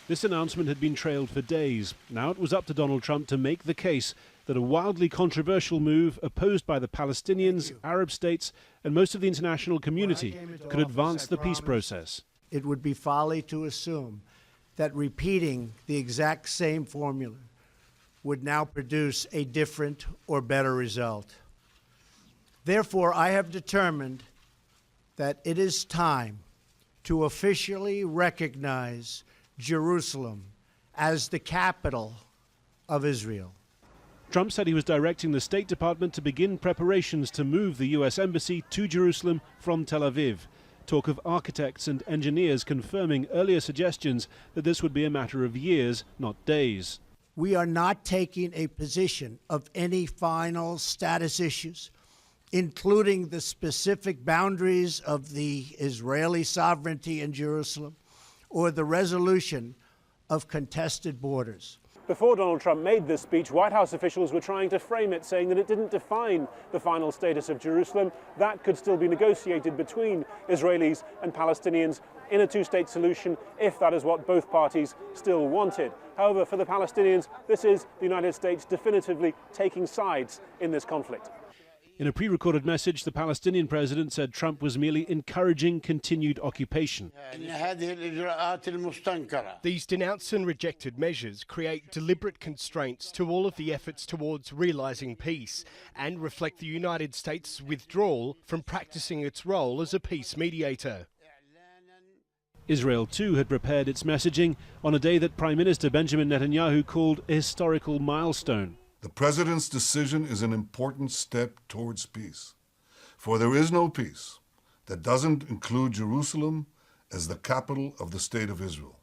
This announcement had been trailed for days. Now it was up to Donald Trump to make the case that a wildly controversial move opposed by the Palestinians, Arab states, and most of the international community could advance the peace process. It would be folly to assume that repeating the exact same formula would now produce a different or better result. Therefore, I have determined that it is time to officially recognize Jerusalem as the capital of Israel. Trump said he was directing the State Department to begin preparations to move the U.S. Embassy to Jerusalem from Tel Aviv. Talk of architects and engineers confirming earlier suggestions that this would be a matter of years, not days. We are not taking a position of any final status issues, including the specific boundaries of the Israeli sovereignty in Jerusalem or the resolution of contested borders. Before Donald Trump made this speech, White House officials were trying to frame it, saying that it didn't define the final status of Jerusalem. That could still be negotiated between Israelis and Palestinians in a two-state solution, if that is what both parties still wanted. However, for the Palestinians, this is the United States definitively taking sides in this conflict. In a pre-recorded message, the Palestinian president said Trump was merely encouraging continued occupation. These denounced and rejected measures create deliberate constraints to all of the efforts towards realizing peace and reflect the United States' withdrawal from practicing its role as a peace mediator. Israel, too, had prepared its messaging on a day that Prime Minister Benjamin Netanyahu called a historical milestone. The president's decision is an important step towards peace, for there is no peace that doesn't include Jerusalem as the capital of the State of Israel.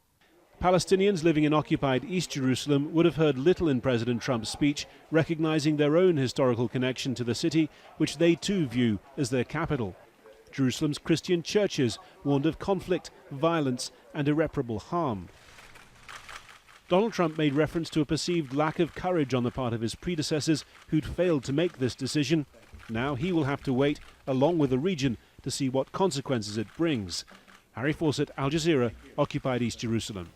Palestinians living in occupied East Jerusalem would have heard little in President Trump's speech, recognizing their own historical connection to the city, which they too view as their capital. Jerusalem's Christian churches warned of conflict, violence, and irreparable harm. Donald Trump made reference to a perceived lack of courage on the part of his predecessors who'd failed to make this decision. Now he will have to wait, along with the region, to see what consequences it brings. Harry Fawcett, Al Jazeera, occupied East Jerusalem.